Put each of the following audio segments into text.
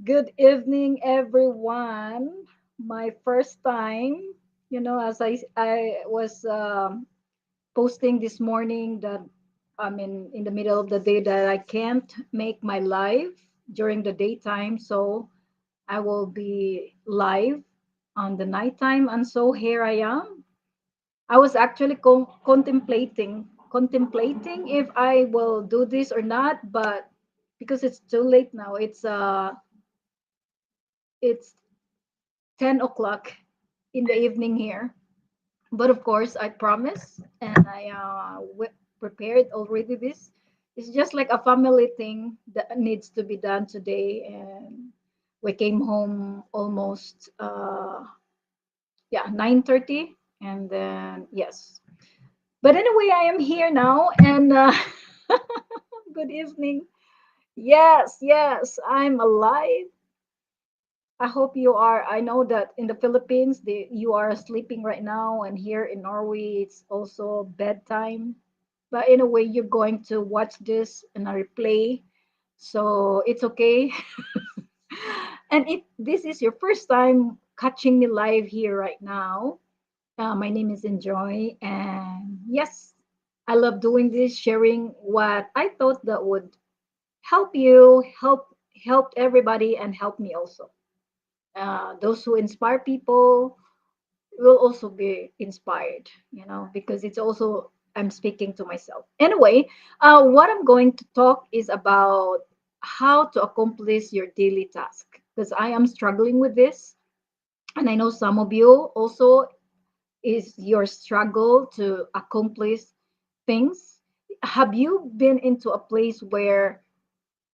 Good evening, everyone. My first time, as I was posting this morning that I'm in the middle of the day that I can't make my live during the daytime, so I will be live on the nighttime, and so here I am. I was actually contemplating if I will do this or not, but because it's too late now, it's 10 o'clock in the evening here. But of course, I promise and I prepared already this. It's just like a family thing that needs to be done today. And we came home almost, yeah, 9:30. And then, yes. But anyway, I am here now. And good evening. Yes, yes, I'm alive. I hope you are. I know that in the Philippines, you are sleeping right now, and here in Norway, it's also bedtime. But in a way, you're going to watch this in a replay, so it's okay. And if this is your first time catching me live here right now, my name is Enjoy, and yes, I love doing this, sharing what I thought that would help you, help everybody, and help me also. Those who inspire people will also be inspired, because it's also I'm speaking to myself. Anyway, what I'm going to talk is about how to accomplish your daily task because I am struggling with this, and I know some of you also is your struggle to accomplish things. Have you been into a place where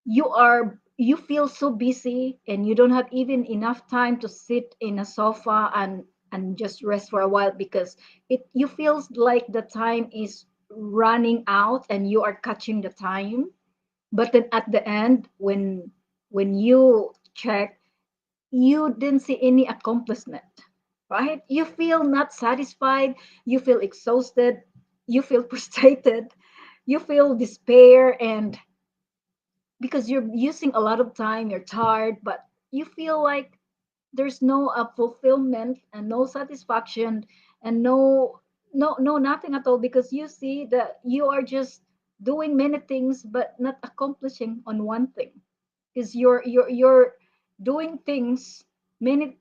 you feel so busy and you don't have even enough time to sit in a sofa and just rest for a while because it you feels like the time is running out and you are catching the time, but then at the end when you check, you didn't see any accomplishment, right? You feel not satisfied, you feel exhausted, you feel frustrated, you feel despair, and because you're using a lot of time, you're tired, but you feel like there's no fulfillment and no satisfaction and no nothing at all because you see that you are just doing many things but not accomplishing on one thing because you're doing things many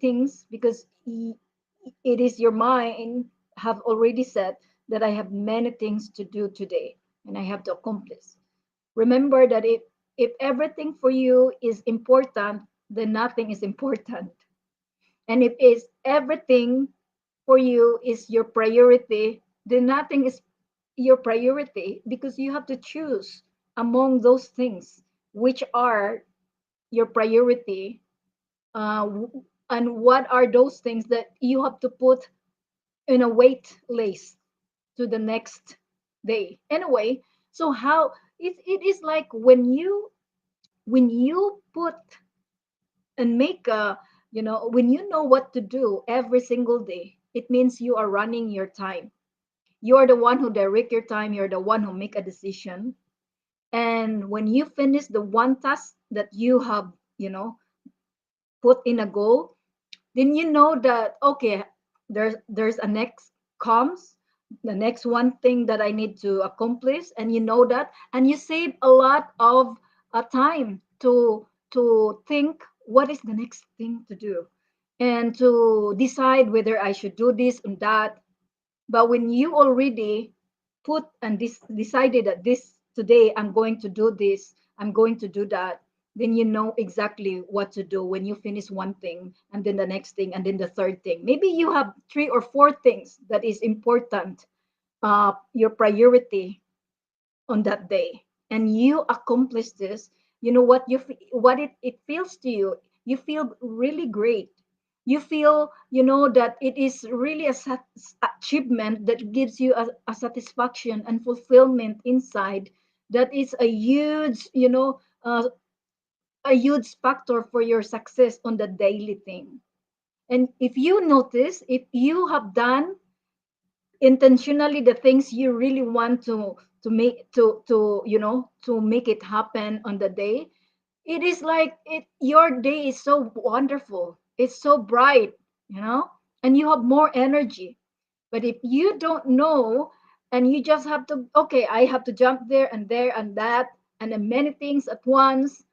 things because it is your mind have already said that I have many things to do today and I have to accomplish. Remember that if everything for you is important, then nothing is important. And if is everything for you is your priority, then nothing is your priority because you have to choose among those things which are your priority, and what are those things that you have to put in a wait list to the next day. Anyway, so how it is like when you put and make a when you know what to do every single day, it means you are running your time. You are the one who direct your time, you're the one who make a decision. And when you finish the one task that you have put in a goal, then you know that okay, there's a next comes the next one thing that I need to accomplish, and you know that, and you save a lot of time to think what is the next thing to do and to decide whether I should do this and that. But when you already put and decided that this today I'm going to do this, I'm going to do that, then you know exactly what to do when you finish one thing and then the next thing and then the third thing. Maybe you have three or four things that is important, your priority on that day, and you accomplish this. You know what what it feels to you. You feel really great. You feel that it is really a achievement that gives you a satisfaction and fulfillment inside. That is a huge a huge factor for your success on the daily thing. And if you notice, if you have done intentionally the things you really want to make it happen on the day. It is like it your day is so wonderful, it's so bright, you know, and you have more energy. But if you don't know, and you just have to, okay, I have to jump there and that, and then many things at once,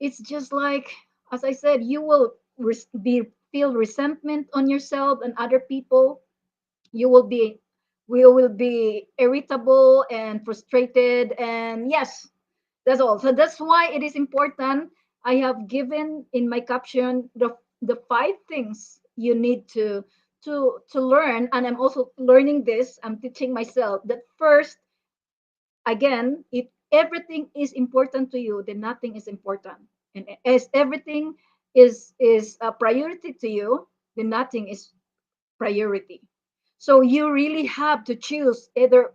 it's just like, as I said, you will feel resentment on yourself and other people. You will be, we will be irritable and frustrated, and yes, that's all. So that's why it is important. I have given in my caption the five things you need to learn, and I'm also learning this. I'm teaching myself that first, again, if everything is important to you, then nothing is important. And as everything is a priority to you, then nothing is priority. So you really have to choose either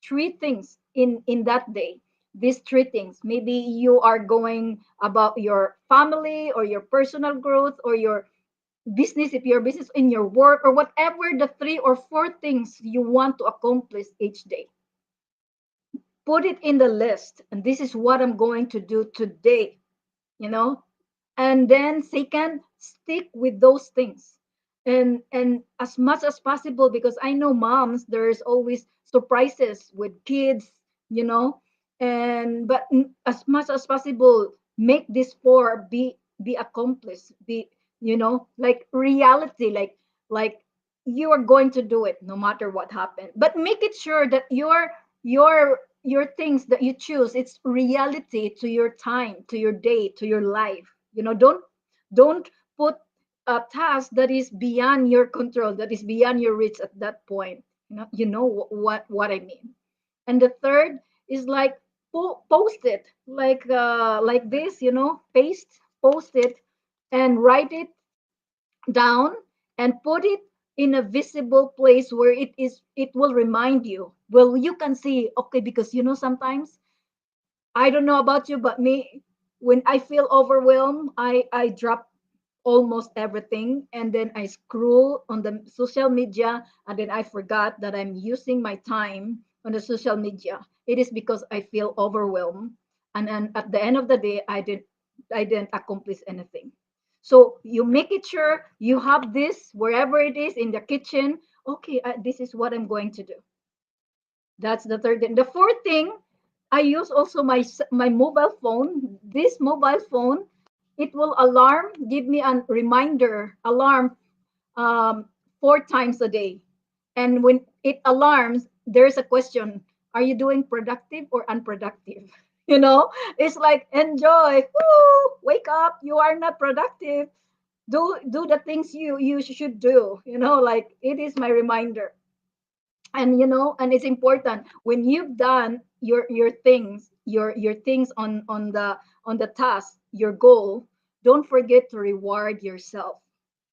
three things in that day. These three things, maybe you are going about your family or your personal growth or your business, if your business, in your work, or whatever the three or four things you want to accomplish each day. Put it in the list, and this is what I'm going to do today, you know. And then second, stick with those things, and as much as possible, because I know moms, there's always surprises with kids, you know. And but as much as possible, make this four be accomplished, be, you know, like reality, like you are going to do it no matter what happened. But make it sure that your things that you choose, it's reality to your time, to your day, to your life. You know, don't put a task that is beyond your control, that is beyond your reach at that point. What I mean. And the third is like, post it, like this, you know, post it, and write it down, and put it in a visible place where it will remind you. Well, you can see, okay, because you know, sometimes, I don't know about you, but me, when I feel overwhelmed, I drop almost everything, and then I scroll on the social media, and then I forgot that I'm using my time on the social media. It is because I feel overwhelmed, and then at the end of the day, I didn't accomplish anything. So you make it sure you have this wherever it is in the kitchen. Okay, this is what I'm going to do. That's the third thing. The fourth thing, I use also my mobile phone. This mobile phone, it will give me a reminder alarm, um, four times a day. And when it alarms, there's a question: Are you doing productive or unproductive? You know, it's like, enjoy. Woo, wake up. You are not productive. Do the things you should do. You know, like, it is my reminder. And and it's important, when you've done your things on the task, your goal, don't forget to reward yourself.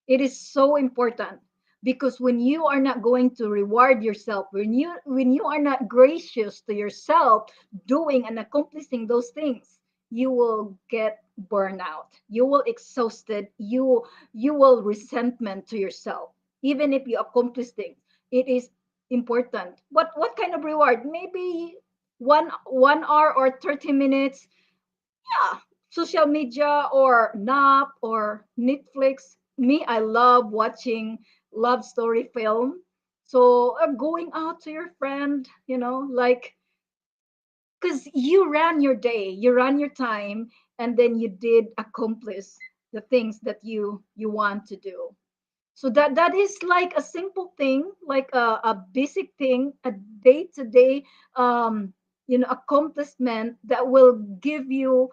It is so important, because when you are not going to reward yourself, when you are not gracious to yourself, doing and accomplishing those things, you will get burnout, you will exhausted, you will resentment to yourself, even if you accomplish things. It is important. What kind of reward? Maybe 1 hour or 30 minutes. Yeah, social media or nap or Netflix. Me, I love watching love story film. So going out to your friend, like, because you ran your day, you ran your time, and then you did accomplish the things that you want to do. So that is like a simple thing, like a basic thing, a day-to-day accomplishment that will give you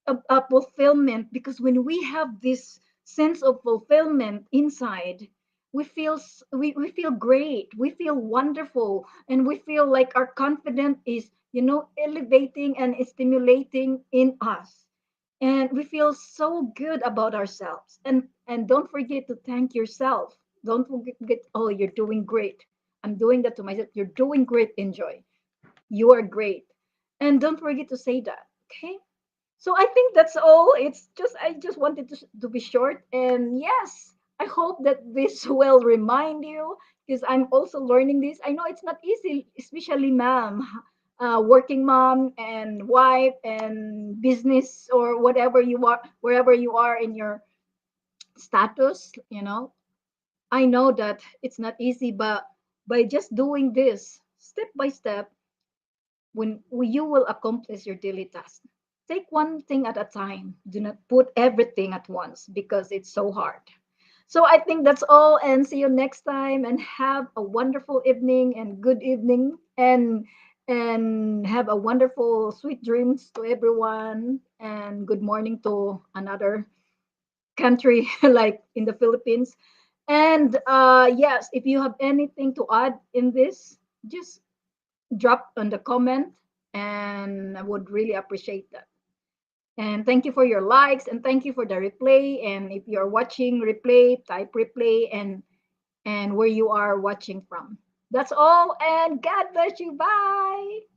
a fulfillment. Because when we have this sense of fulfillment inside, we feel great, we feel wonderful, and we feel like our confidence is elevating and stimulating in us, and we feel so good about ourselves. And don't forget to thank yourself. Don't forget, oh, you're doing great. I'm doing that to myself. You're doing great. Enjoy. You are great. And don't forget to say that. Okay. So I think that's all. I just wanted to be short. And yes, I hope that this will remind you, because I'm also learning this. I know it's not easy, especially ma'am. working mom and wife and business or whatever you are, wherever you are in your status, I know that it's not easy, but by just doing this step by step, you will accomplish your daily task. Take one thing at a time. Do not put everything at once because it's so hard. So I think that's all, and see you next time, and have a wonderful evening and good evening, and have a wonderful sweet dreams to everyone, and good morning to another country like in the Philippines. And yes, if you have anything to add in this, just drop on the comment, and I would really appreciate that. And thank you for your likes, and thank you for the replay. And if you're watching replay, type replay and where you are watching from. That's all, and God bless you. Bye.